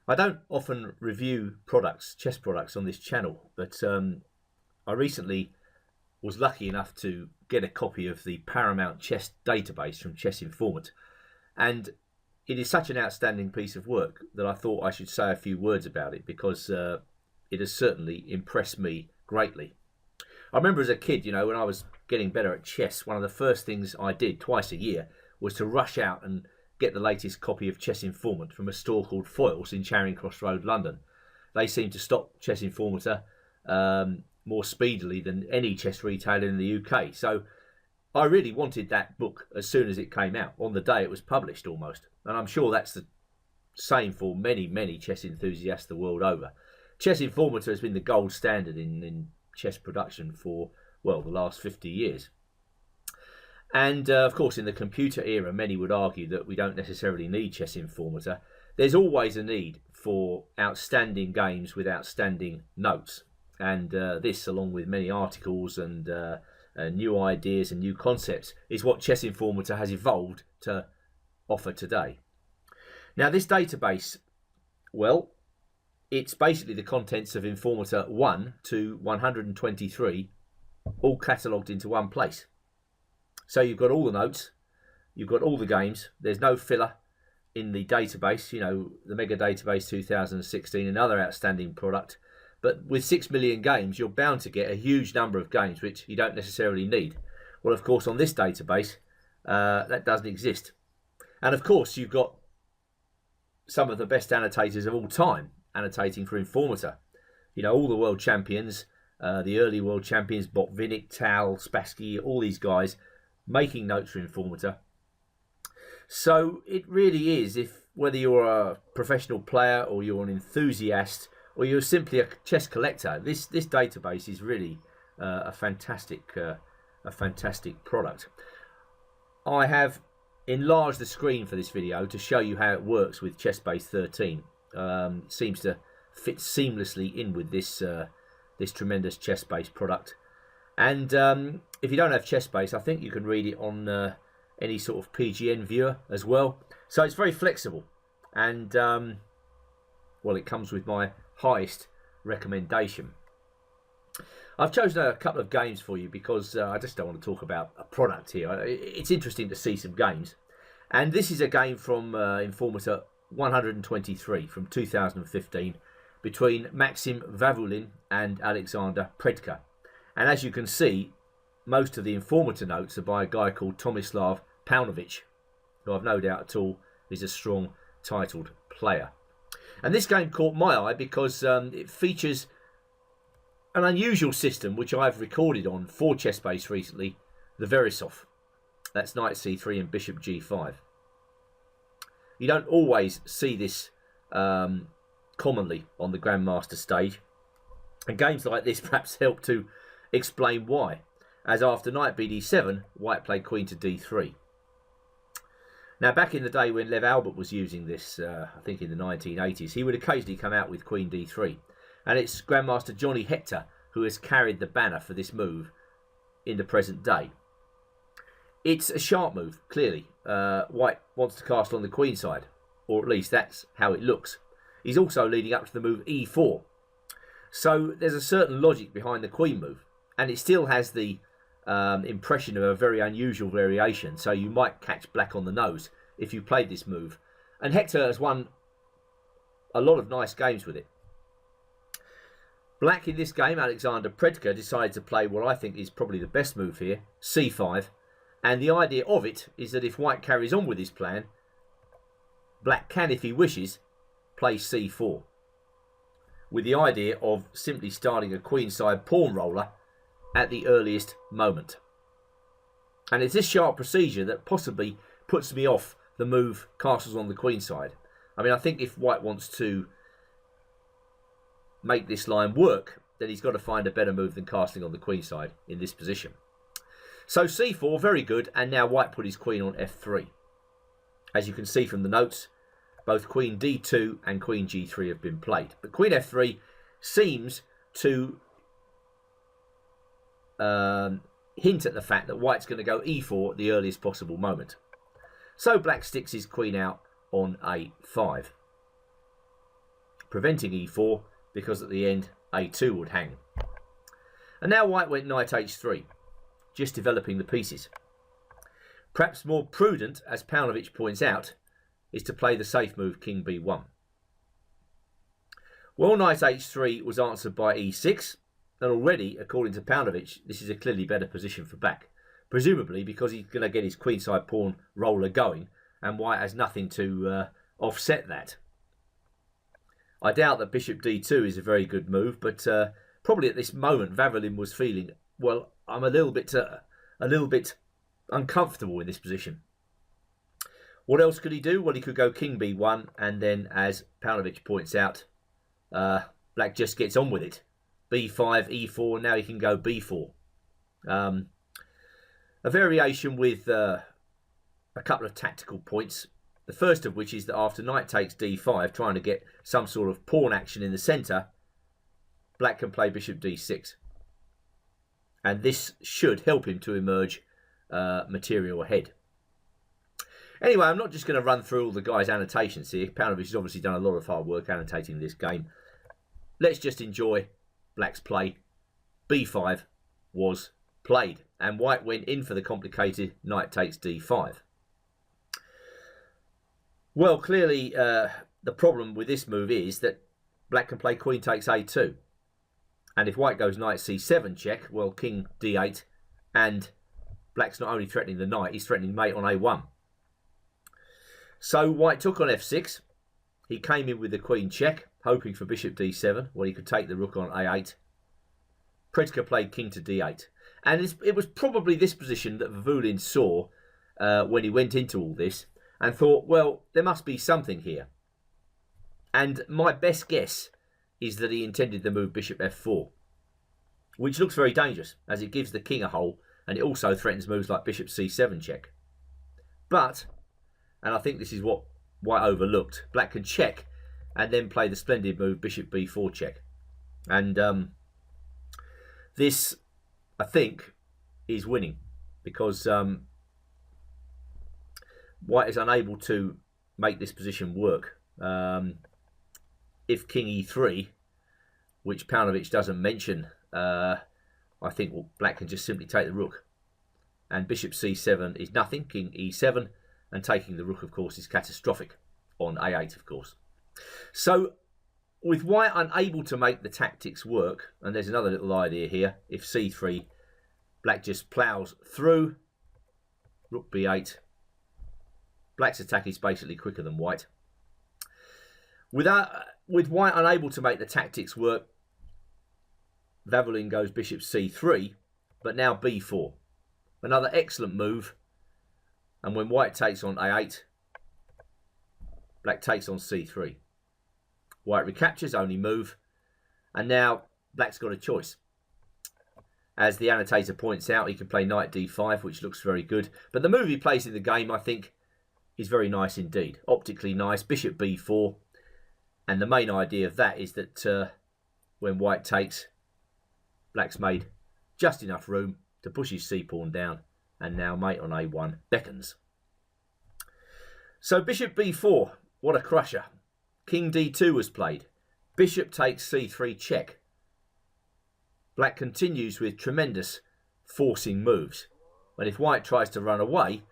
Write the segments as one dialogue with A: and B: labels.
A: I don't often review products, chess products on this channel, but I recently was lucky enough to get a copy of the Paramount chess database from Chess Informant. And it is such an outstanding piece of work that I thought I should say a few words about it, because it has certainly impressed me greatly. I remember as a kid, when I was getting better at chess, one of the first things I did twice a year was to rush out and get the latest copy of Chess Informant from a store called Foyles in Charing Cross Road, London. They seem to stock Chess Informant more speedily than any chess retailer in the UK. So I really wanted that book as soon as it came out, on the day it was published almost. And I'm sure that's the same for many, many chess enthusiasts the world over. Chess Informant has been the gold standard in chess production for, well, the last 50 years. And of course, in the computer era, many would argue that we don't necessarily need Chess Informant. There's always a need for outstanding games with outstanding notes. And this, along with many articles and new ideas and new concepts, is what Chess Informant has evolved to offer today. Now, this database, well, it's basically the contents of Informant 1 to 123, all catalogued into one place. So you've got all the notes, you've got all the games, there's no filler in the database, the Mega Database 2016, another outstanding product. But with 6 million games, you're bound to get a huge number of games which you don't necessarily need. Well, of course, on this database, that doesn't exist. And of course, you've got some of the best annotators of all time annotating for Informant. All the world champions, the early world champions, Botvinnik, Tal, Spassky, all these guys making notes for Informant. So it really is, whether you're a professional player or you're an enthusiast or you're simply a chess collector, this database is really a fantastic product. I have enlarged the screen for this video to show you how it works with ChessBase 13. It seems to fit seamlessly in with this tremendous ChessBase product. And if you don't have ChessBase, I think you can read it on any sort of PGN viewer as well. So it's very flexible, and well, it comes with my highest recommendation. I've chosen a couple of games for you because I just don't want to talk about a product here. It's interesting to see some games, and this is a game from Informant 123 from 2015 between Maxim Vulin and Alexander Predka. And as you can see, most of the Informant notes are by a guy called Tomislav Paunovic, who I've no doubt at all is a strong titled player. And this game caught my eye because it features an unusual system which I've recorded on for ChessBase recently, the Verisov. That's knight c3 and bishop g5. You don't always see this commonly on the Grandmaster stage, and games like this perhaps help to explain why, as after knight bd7, white played queen to d3. Now, back in the day when Lev Albert was using this, I think in the 1980s, he would occasionally come out with queen d3. And it's Grandmaster Johnny Hector who has carried the banner for this move in the present day. It's a sharp move, clearly. White wants to castle on the queen side, or at least that's how it looks. He's also leading up to the move e4. So there's a certain logic behind the queen move, and it still has the impression of a very unusual variation, so you might catch black on the nose if you played this move. And Hector has won a lot of nice games with it. Black in this game, Alexander Predka, decided to play what I think is probably the best move here, c5. And the idea of it is that if white carries on with his plan, black can, if he wishes, play c4. With the idea of simply starting a queenside pawn roller at the earliest moment. And it's this sharp procedure that possibly puts me off the move castles on the queen side. I mean, I think if white wants to make this line work, then he's got to find a better move than castling on the queen side in this position. So c4, very good, and now white put his queen on f3. As you can see from the notes, both queen d2 and queen g3 have been played. But queen f3 seems to hint at the fact that white's going to go e4 at the earliest possible moment. So black sticks his queen out on a5. preventing e4 because at the end a2 would hang. And now white went knight h3, just developing the pieces. Perhaps more prudent, as Paunovic points out, is to play the safe move king b1. Well, knight h3 was answered by e6, and already, according to Paunovic, this is a clearly better position for black, presumably because he's going to get his queenside pawn roller going, and white has nothing to offset that. I doubt that bishop d2 is a very good move, but probably at this moment Vulin was feeling, well, I'm a little bit uncomfortable in this position. What else could he do? Well, he could go king b1, and then, as Paunovic points out, black just gets on with it. b5, e4, now he can go b4. A variation with a couple of tactical points. The first of which is that after knight takes d5, trying to get some sort of pawn action in the centre, black can play bishop d6. And this should help him to emerge material ahead. Anyway, I'm not just going to run through all the guys' annotations here. Paunovic has obviously done a lot of hard work annotating this game. Let's just enjoy black's play. b5 was played, and white went in for the complicated knight takes d5. Well, clearly the problem with this move is that black can play queen takes a2. And if white goes knight c7 check, well, king d8, and black's not only threatening the knight, he's threatening mate on a1. So white took on f6. He came in with the queen check, hoping for bishop d7, where he could take the rook on a8. Predka played king to d8. And it was probably this position that Vulin saw when he went into all this, and thought, well, there must be something here. And my best guess is that he intended the move bishop f4, which looks very dangerous, as it gives the king a hole, and it also threatens moves like bishop c7 check. But, and I think this is what white overlooked, black can check and then play the splendid move bishop b4 check. And this, I think, is winning, because white is unable to make this position work. If king e3, which Paunovic doesn't mention, I think black can just simply take the rook. And bishop c7 is nothing, king e7, and taking the rook, of course, is catastrophic on a8, of course. So, with white unable to make the tactics work, and there's another little idea here, if c3, black just ploughs through, rook b8, black's attack is basically quicker than white. With white unable to make the tactics work, Vulin goes bishop c3, but now b4. Another excellent move. And when white takes on a8, black takes on c3. White recaptures, only move. And now black's got a choice. As the annotator points out, he can play knight d5, which looks very good. But the move he plays in the game, I think, is very nice indeed. Optically nice. Bishop b4. And the main idea of that is that when white takes, black's made just enough room to push his c-pawn down. And now mate on a1 beckons. So bishop b4, what a crusher. King d2 was played. Bishop takes c3 check. Black continues with tremendous forcing moves. And if white tries to run away,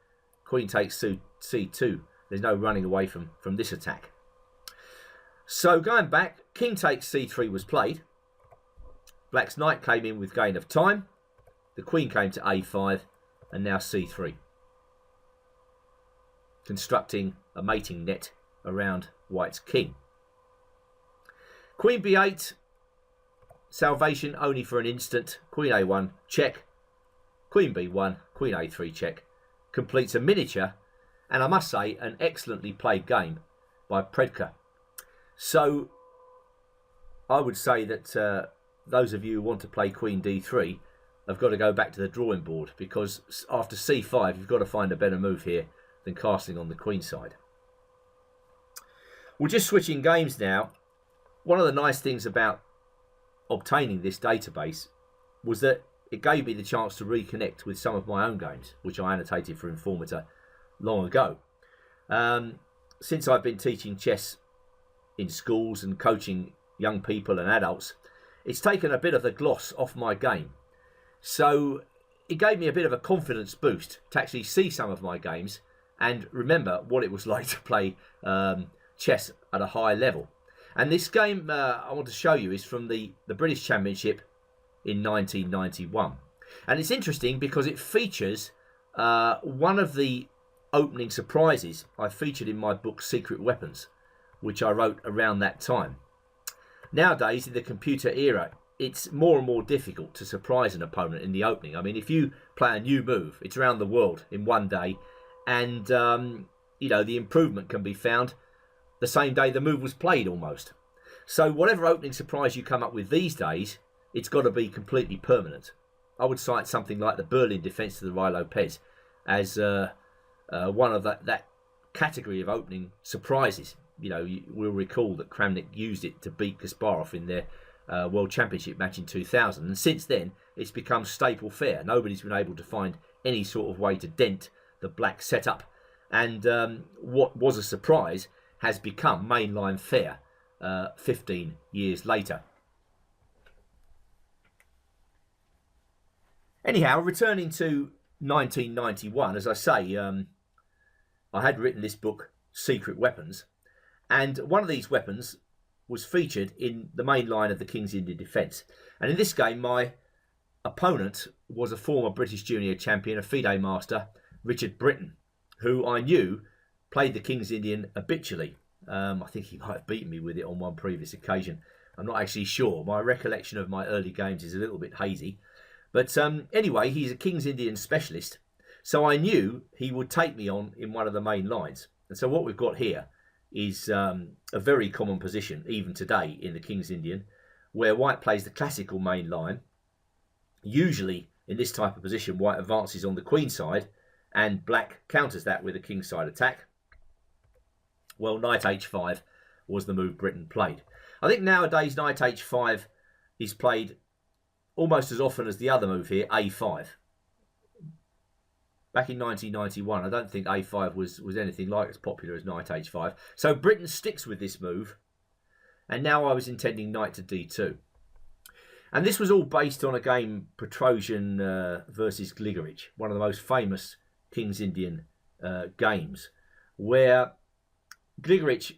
A: queen takes c2. There's no running away from this attack. So going back, king takes c3 was played. Black's knight came in with gain of time. The queen came to a5, and now c3. Constructing a mating net around white's king. Queen b8, salvation only for an instant. Queen a1, check. Queen b1, queen a3 check. Completes a miniature, and I must say, an excellently played game by Predka. So, I would say that those of you who want to play queen d3 have got to go back to the drawing board, because after c5 you've got to find a better move here than castling on the queen side. We're just switching games now. One of the nice things about obtaining this database was that it gave me the chance to reconnect with some of my own games, which I annotated for Informant long ago. Since I've been teaching chess in schools and coaching young people and adults, it's taken a bit of the gloss off my game. So it gave me a bit of a confidence boost to actually see some of my games and remember what it was like to play chess at a high level. And this game I want to show you is from the British Championship in 1991. And it's interesting because it features one of the opening surprises I featured in my book Secret Weapons, which I wrote around that time. Nowadays, in the computer era, it's more and more difficult to surprise an opponent in the opening. I mean, if you play a new move, it's around the world in one day, and you know, the improvement can be found the same day the move was played almost. So whatever opening surprise you come up with these days, it's got to be completely permanent. I would cite something like the Berlin defence to the Ruy Lopez as one of that category of opening surprises. You know, we'll recall that Kramnik used it to beat Kasparov in their World Championship match in 2000. And since then, it's become staple fare. Nobody's been able to find any sort of way to dent the black setup. And what was a surprise has become mainline fare 15 years later. Anyhow, returning to 1991, as I say, I had written this book, Secret Weapons, and one of these weapons was featured in the main line of the King's Indian defence. And in this game, my opponent was a former British junior champion, a FIDE master, Richard Britton, who I knew played the King's Indian habitually. I think he might have beaten me with it on one previous occasion. I'm not actually sure. My recollection of my early games is a little bit hazy. But anyway, he's a King's Indian specialist. So I knew he would take me on in one of the main lines. And so what we've got here is a very common position, even today, in the King's Indian, where white plays the classical main line. Usually, in this type of position, white advances on the queen side, and black counters that with a king side attack. Well, knight h5 was the move Britain played. I think nowadays knight h5 is played almost as often as the other move here, a5. Back in 1991, I don't think a5 was anything like as popular as knight h5. So Britain sticks with this move. And now I was intending knight to d2. And this was all based on a game, Petrosian versus Gligorich, one of the most famous King's Indian games, where Gligorich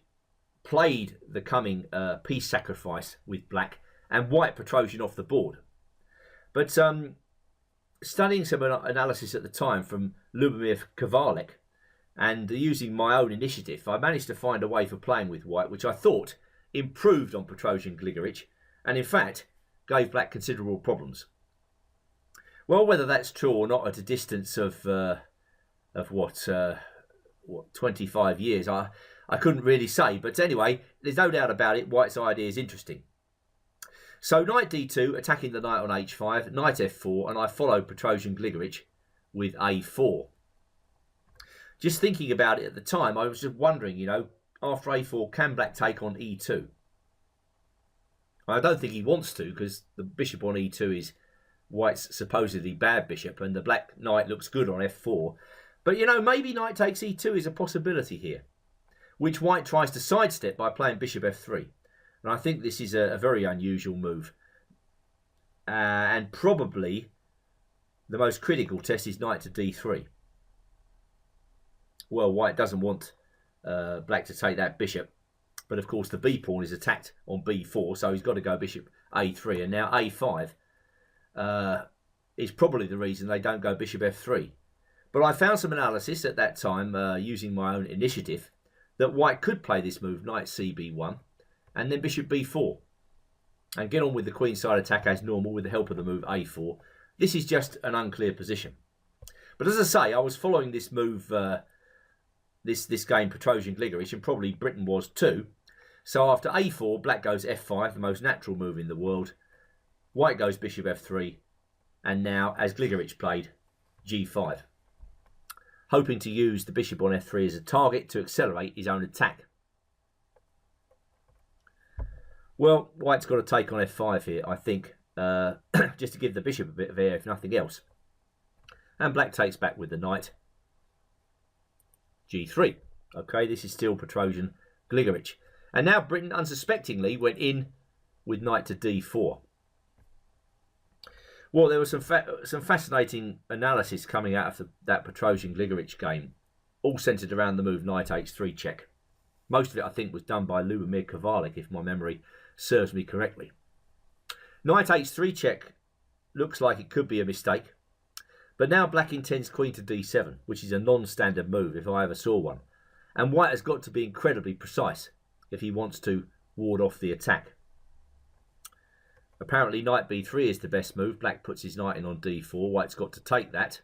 A: played the coming peace sacrifice with black and white Petrosian off the board. But studying some analysis at the time from Lubomir Kovalek and using my own initiative, I managed to find a way for playing with white, which I thought improved on Petrosian Gligorich, and in fact gave black considerable problems. Well, whether that's true or not at a distance of what 25 years, I couldn't really say. But anyway, there's no doubt about it, white's idea is interesting. So knight d2, attacking the knight on h5, knight f4, and I followed Petrosian Gligorich with a4. Just thinking about it at the time, I was just wondering, you know, after a4, can black take on e2? I don't think he wants to, because the bishop on e2 is white's supposedly bad bishop, and the black knight looks good on f4. But, you know, maybe knight takes e2 is a possibility here, which white tries to sidestep by playing bishop f3. And I think this is a very unusual move. And probably the most critical test is knight to d3. Well, white doesn't want black to take that bishop. But of course the b pawn is attacked on b4, so he's got to go bishop a3. And now a5 is probably the reason they don't go bishop f3. But I found some analysis at that time, using my own initiative, that white could play this move, knight cb1, and then bishop b4, and get on with the queenside attack as normal with the help of the move a4. This is just an unclear position. But as I say, I was following this move, this game, Petrosian Gligorich, and probably Britain was too. So after a4, black goes f5, the most natural move in the world. White goes bishop f3, and now, as Gligorich played, g5. Hoping to use the bishop on f3 as a target to accelerate his own attack. Well, white's got to take on f5 here, I think, just to give the bishop a bit of air, if nothing else. And black takes back with the knight. g3. Okay, this is still Petrosian Gligorich. And now Britain unsuspectingly went in with knight to d4. Well, there was some fascinating analysis coming out of that Petrosian-Gligoric game, all centred around the move knight h3 check. Most of it, I think, was done by Lubomir Kovalik, if my memory serves me correctly. Knight h3 check looks like it could be a mistake, but now black intends queen to d7, which is a non-standard move if I ever saw one. And white has got to be incredibly precise if he wants to ward off the attack. Apparently knight b3 is the best move. Black puts his knight in on d4. White's got to take that.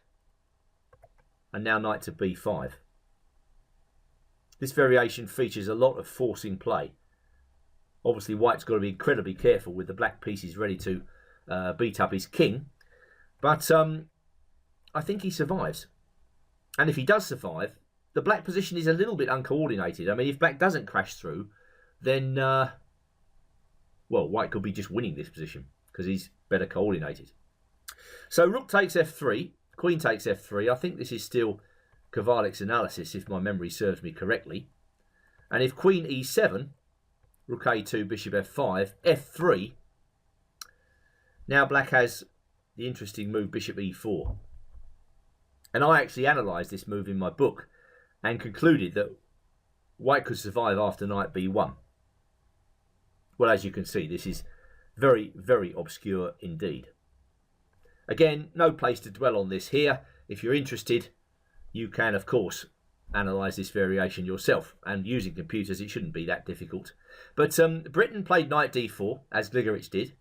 A: And now knight to b5. This variation features a lot of forcing play. Obviously white's got to be incredibly careful with the black pieces ready to beat up his king. But I think he survives. And if he does survive, the black position is a little bit uncoordinated. I mean, if black doesn't crash through, then... well, white could be just winning this position because he's better coordinated. So rook takes f3, queen takes f3. I think this is still Kovalik's analysis, if my memory serves me correctly. And if queen e7, rook a2, bishop f5, f3, now black has the interesting move bishop e4. And I actually analysed this move in my book and concluded that white could survive after knight b1. Well, as you can see, this is very, very obscure indeed. Again, no place to dwell on this here. If you're interested, you can, of course, analyse this variation yourself. And using computers, it shouldn't be that difficult. But Britain played knight d4, as Gligoric did.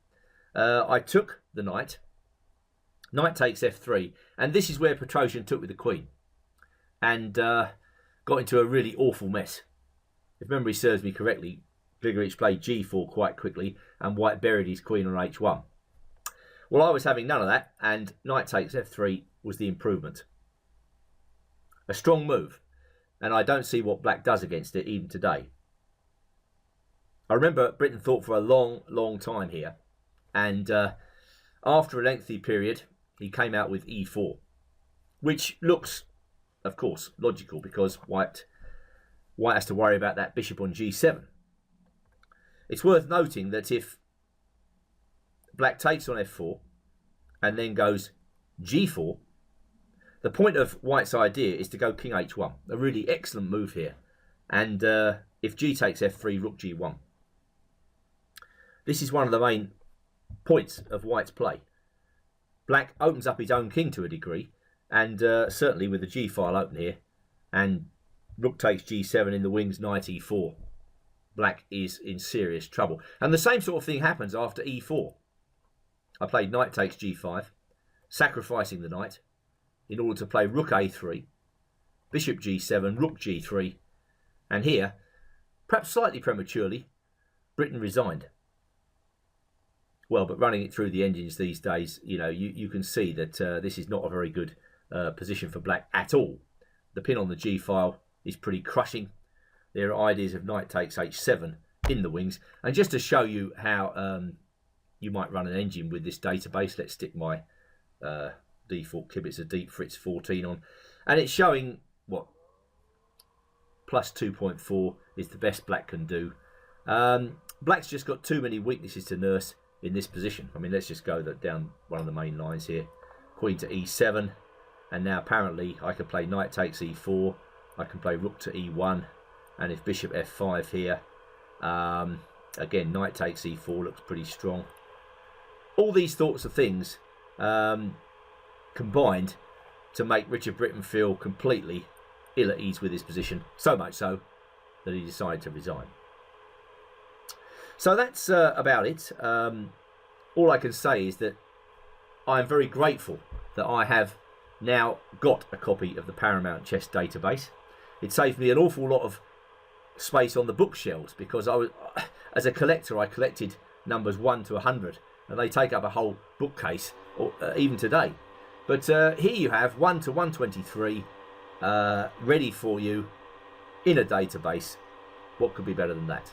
A: I took the knight. Knight takes f3. And this is where Petrosian took with the queen. And got into a really awful mess. If memory serves me correctly, Gligoric played g4 quite quickly, and white buried his queen on h1. Well, I was having none of that, and knight takes f3 was the improvement. A strong move, and I don't see what black does against it even today. I remember Britain thought for a long, long time here, and after a lengthy period, he came out with e4, which looks, of course, logical because white has to worry about that bishop on g7. It's worth noting that if black takes on f4 and then goes g4, the point of white's idea is to go king h1. A really excellent move here. And if g takes f3, rook g1. This is one of the main points of white's play. Black opens up his own king to a degree, and certainly with the g file open here, and rook takes g7 in the wings, knight e4. Black is in serious trouble. And the same sort of thing happens after e4. I played knight takes g5, sacrificing the knight in order to play rook a3, bishop g7, rook g3. And here, perhaps slightly prematurely, Britain resigned. Well, but running it through the engines these days, you know, you can see that this is not a very good position for black at all. The pin on the g file is pretty crushing. There are ideas of knight takes h7 in the wings. And just to show you how you might run an engine with this database, let's stick my default Kibitzer Deep Fritz 14 on. And it's showing, what, plus 2.4 is the best black can do. Black's just got too many weaknesses to nurse in this position. I mean, let's just go down one of the main lines here. Queen to e7. And now apparently I can play knight takes e4. I can play rook to e1. And if bishop f5 here, again, knight takes e4 looks pretty strong. All these sorts of things combined to make Richard Britain feel completely ill at ease with his position. So much so that he decided to resign. So that's about it. All I can say is that I'm very grateful that I have now got a copy of the Paramount Chess database. It saved me an awful lot of space on the bookshelves because I was, as a collector, I collected numbers 1 to 100 and they take up a whole bookcase, or, even today. But here you have 1 to 123 ready for you in a database. What could be better than that?